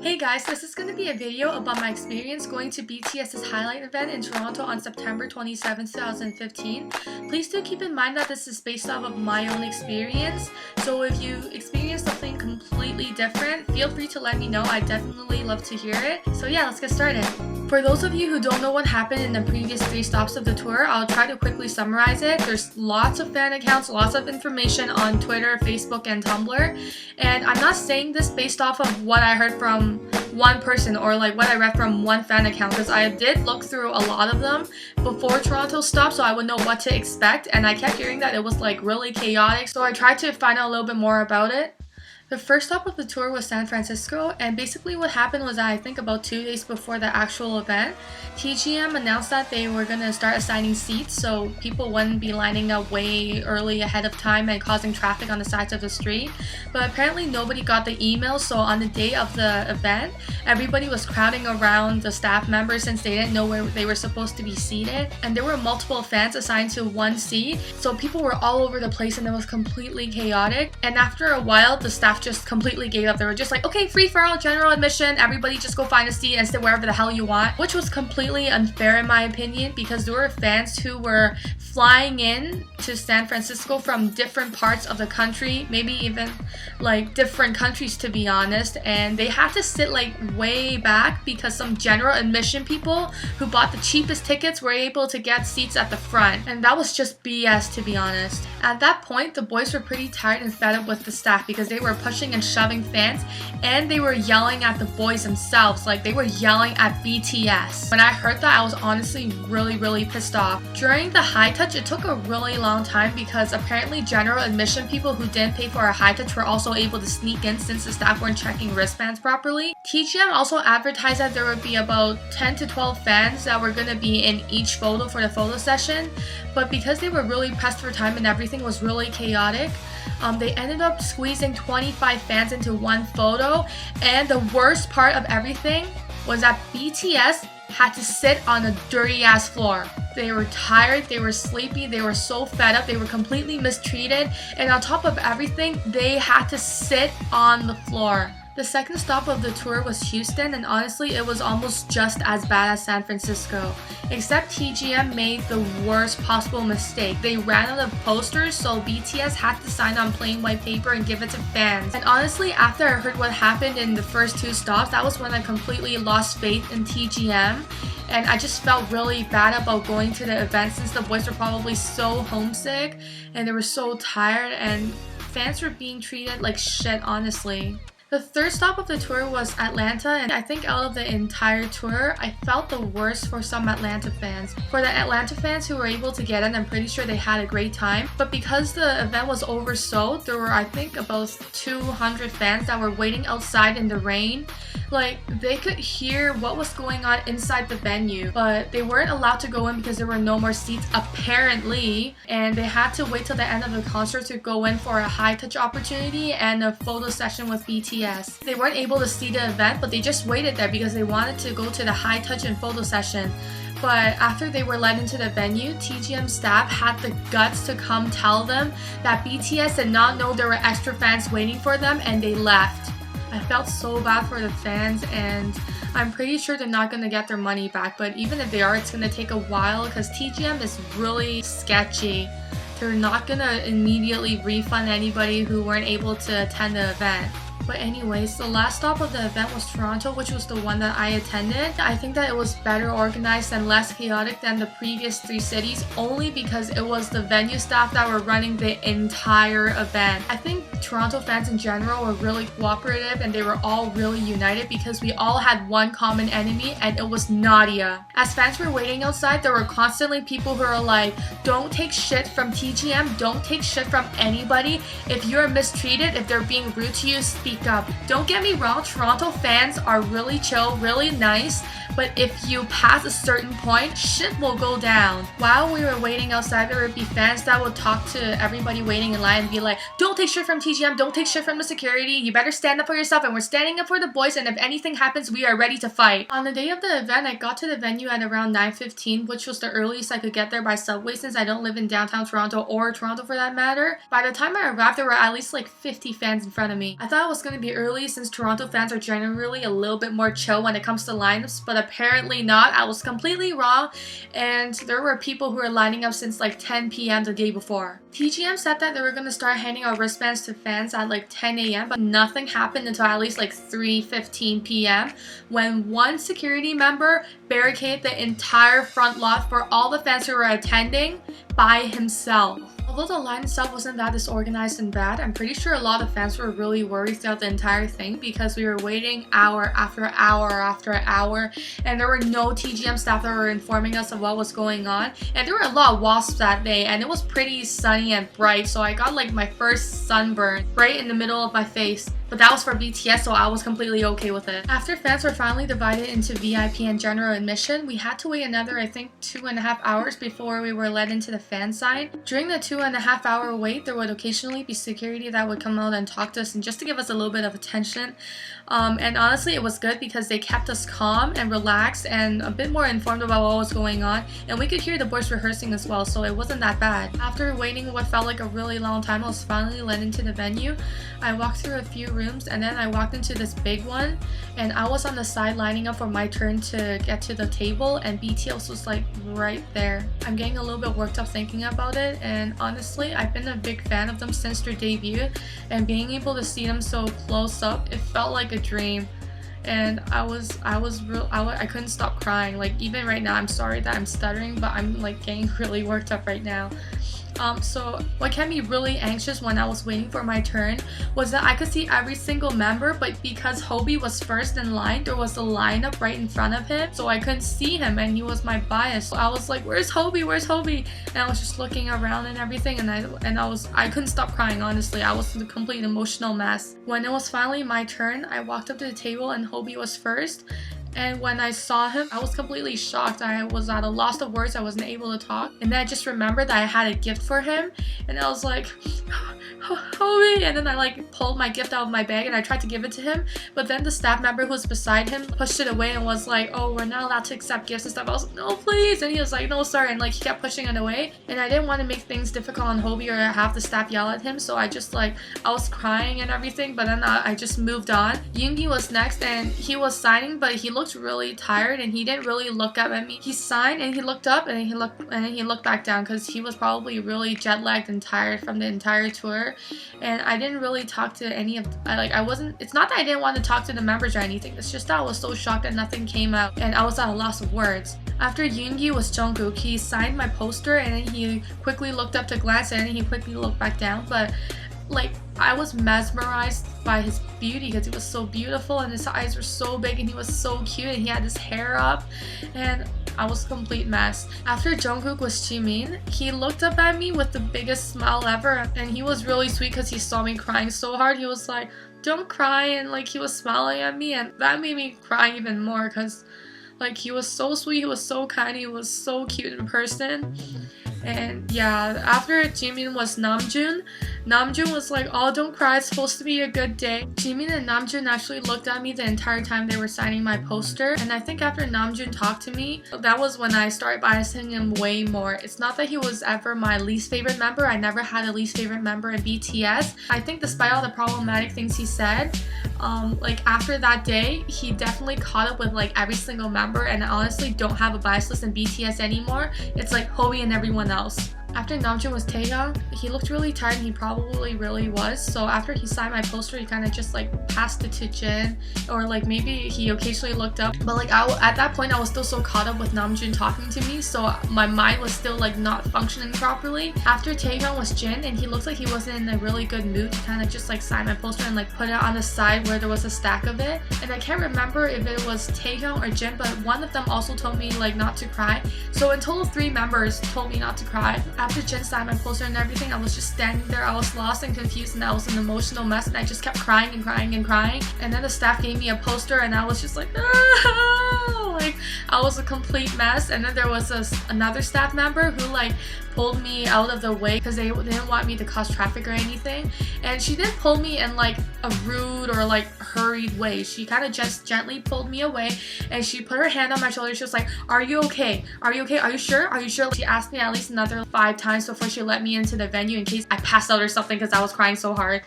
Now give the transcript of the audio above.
Hey guys, this is going to be a video about my experience going to BTS's Highlight event in Toronto on September 27, 2015. Please do keep in mind that this is based off of my own experience, so if you experience something completely different, feel free to let me know. I definitely love to hear it. So yeah, let's get started. For those of you who don't know what happened in the previous 3 stops of the tour, I'll try to quickly summarize it. There's lots of fan accounts, lots of information on Twitter, Facebook, and Tumblr. And I'm not saying this based off of what I heard from one person or like what I read from one fan account, because I did look through a lot of them before Toronto stopped so I would know what to expect, and I kept hearing that it was like really chaotic, so I tried to find out a little bit more about it. The first stop of the tour was San Francisco, and basically what happened was that I think about 2 days before the actual event, TGM announced that they were going to start assigning seats so people wouldn't be lining up way early ahead of time and causing traffic on the sides of the street. But apparently nobody got the email, so on the day of the event, everybody was crowding around the staff members since they didn't know where they were supposed to be seated. And there were multiple fans assigned to one seat, so people were all over the place and it was completely chaotic. And after a while, the staff just completely gave up. They were just like, okay, free for all, general admission, everybody just go find a seat and sit wherever the hell you want, which was completely unfair in my opinion, because there were fans who were flying in to San Francisco from different parts of the country, maybe even like different countries to be honest, and they had to sit like way back because some general admission people who bought the cheapest tickets were able to get seats at the front, and that was just BS to be honest. At that point, the boys were pretty tired and fed up with the staff because they were pushing and shoving fans, and they were yelling at the boys themselves, like they were yelling at BTS. When I heard that, I was honestly really pissed off. During the high touch, it took a really long time because apparently general admission people who didn't pay for a high touch were also able to sneak in since the staff weren't checking wristbands properly. TGM also advertised that there would be about 10 to 12 fans that were going to be in each photo for the photo session, but because they were really pressed for time and everything was really chaotic, they ended up squeezing 25 fans into one photo, and the worst part of everything was that BTS had to sit on a dirty ass floor. They were tired, they were sleepy, they were so fed up, they were completely mistreated, and on top of everything, they had to sit on the floor. The second stop of the tour was Houston, and honestly it was almost just as bad as San Francisco, except TGM made the worst possible mistake. They ran out of posters, so BTS had to sign on plain white paper and give it to fans. And honestly, after I heard what happened in the first 2 stops, that was when I completely lost faith in TGM, and I just felt really bad about going to the event since the boys were probably so homesick and they were so tired, and fans were being treated like shit honestly. The third stop of the tour was Atlanta, and I think out of the entire tour, I felt the worst for some Atlanta fans. For the Atlanta fans who were able to get in, I'm pretty sure they had a great time, but because the event was oversold, there were I think about 200 fans that were waiting outside in the rain. Like, they could hear what was going on inside the venue, but they weren't allowed to go in because there were no more seats apparently, and they had to wait till the end of the concert to go in for a high touch opportunity and a photo session with BTS. They weren't able to see the event, but they just waited there because they wanted to go to the high touch and photo session. But after they were led into the venue, TGM staff had the guts to come tell them that BTS did not know there were extra fans waiting for them, and they left. I felt so bad for the fans, and I'm pretty sure they're not going to get their money back, but even if they are, it's going to take a while because TGM is really sketchy. They're not going to immediately refund anybody who weren't able to attend the event. But anyways, the last stop of the event was Toronto, which was the one that I attended. I think that it was better organized and less chaotic than the previous 3 cities, only because it was the venue staff that were running the entire event. I think Toronto fans in general were really cooperative and they were all really united because we all had one common enemy, and it was Nadia. As fans were waiting outside, there were constantly people who are like, don't take shit from TGM, don't take shit from anybody. If you're mistreated, if they're being rude to you, speak up. Don't get me wrong, Toronto fans are really chill, really nice, but if you pass a certain point, shit will go down. While we were waiting outside, there would be fans that would talk to everybody waiting in line and be like, don't take shit from TGM, don't take shit from the security, you better stand up for yourself, and we're standing up for the boys, and if anything happens, we are ready to fight. On the day of the event, I got to the venue at around 9:15, which was the earliest I could get there by subway since I don't live in downtown Toronto, or Toronto for that matter. By the time I arrived, there were at least like 50 fans in front of me. I thought it was was going to be early since Toronto fans are generally a little bit more chill when it comes to lineups, but apparently not. I was completely wrong, and there were people who were lining up since like 10 p.m. the day before. TGM said that they were going to start handing out wristbands to fans at like 10 a.m. but nothing happened until at least like 3:15 p.m. when one security member barricaded the entire front lot for all the fans who were attending by himself. Although the line itself wasn't that disorganized and bad, I'm pretty sure a lot of fans were really worried throughout the entire thing because we were waiting hour after hour after hour, and there were no TGM staff that were informing us of what was going on. And there were a lot of wasps that day, and it was pretty sunny and bright, so I got like my first sunburn right in the middle of my face. But that was for BTS, so I was completely okay with it. After fans were finally divided into VIP and general admission, we had to wait another, I think, 2.5 hours before we were let into the fan side. During the 2.5 hour wait, there would occasionally be security that would come out and talk to us and just to give us a little bit of attention. And honestly, it was good because they kept us calm and relaxed and a bit more informed about what was going on. And we could hear the boys rehearsing as well, so it wasn't that bad. After waiting what felt like a really long time, I was finally let into the venue. I walked through a few rooms and then I walked into this big one, and I was on the side lining up for my turn to get to the table, and BTS was like right there. I'm getting a little bit worked up thinking about it, and honestly, I've been a big fan of them since their debut, and being able to see them so close up, it felt like a dream. And I couldn't stop crying. Like, even right now, I'm sorry that I'm stuttering, but I'm like getting really worked up right now. So what kept me really anxious when I was waiting for my turn was that I could see every single member, but because Hobie was first in line, there was a lineup right in front of him, so I couldn't see him, and he was my bias. So I was like, where's Hobie, where's Hobie? And I was just looking around and everything, and I couldn't stop crying. Honestly, I was a complete emotional mess. When it was finally my turn, I walked up to the table and Hobie was first. And when I saw him, I was completely shocked. I was at a loss of words. I wasn't able to talk. And then I just remembered that I had a gift for him. And I was like, Hobie! And then I like pulled my gift out of my bag and I tried to give it to him. But then the staff member who was beside him pushed it away and was like, oh, we're not allowed to accept gifts and stuff. I was like, no, please. And he was like, no, sorry. And like he kept pushing it away. And I didn't want to make things difficult on Hobie or have the staff yell at him. So I just like, I was crying and everything. But then I just moved on. Yoongi was next and he was signing, but he looked really tired and he didn't really look up at me. He signed and he looked up and then he looked back down because he was probably really jet lagged and tired from the entire tour. And I didn't really talk to any of it's not that I didn't want to talk to the members or anything, it's just that I was so shocked that nothing came out and I was at a loss of words. After Yoongi was Jungkook. He signed my poster and then he quickly looked up to glance and then he quickly looked back down, but like I was mesmerized by his beauty because he was so beautiful and his eyes were so big and he was so cute and he had his hair up, and I was a complete mess. After Jungkook was Jimin. He looked up at me with the biggest smile ever, and he was really sweet because he saw me crying so hard. He was like, don't cry, and like he was smiling at me, and that made me cry even more because like he was so sweet, he was so kind, he was so cute in person. And yeah, after Jimin was Namjoon. Namjoon was like, oh, don't cry, it's supposed to be a good day. Jimin and Namjoon actually looked at me the entire time they were signing my poster, and I think after Namjoon talked to me, that was when I started biasing him way more. It's not that he was ever my least favorite member. I never had a least favorite member in BTS. I think despite all the problematic things he said, like after that day, he definitely caught up with like every single member, and I honestly don't have a bias list in BTS anymore. It's like Hobie and everyone else. After Namjoon was Taehyung. He looked really tired and he probably really was. So after he signed my poster, he kind of just like passed it to Jin, or like maybe he occasionally looked up. But like at that point, I was still so caught up with Namjoon talking to me, so my mind was still like not functioning properly. After Taehyung was Jin, and he looked like he wasn't in a really good mood. He kind of just like signed my poster and like put it on the side where there was a stack of it. And I can't remember if it was Taehyung or Jin, but one of them also told me like not to cry. So in total, 3 members told me not to cry. After Jin signed my poster and everything, I was just standing there. I was lost and confused and I was an emotional mess, and I just kept crying and crying and crying. And then the staff gave me a poster and I was just like, no! Like I was a complete mess. And then there was another staff member who like pulled me out of the way because they didn't want me to cause traffic or anything. And she didn't pull me in like a rude or like hurried way. She kind of just gently pulled me away and she put her hand on my shoulder. She was like, are you okay? Are you okay? Are you sure? Are you sure? She asked me at least another 5 times before she let me into the venue in case I passed out or something because I was crying so hard.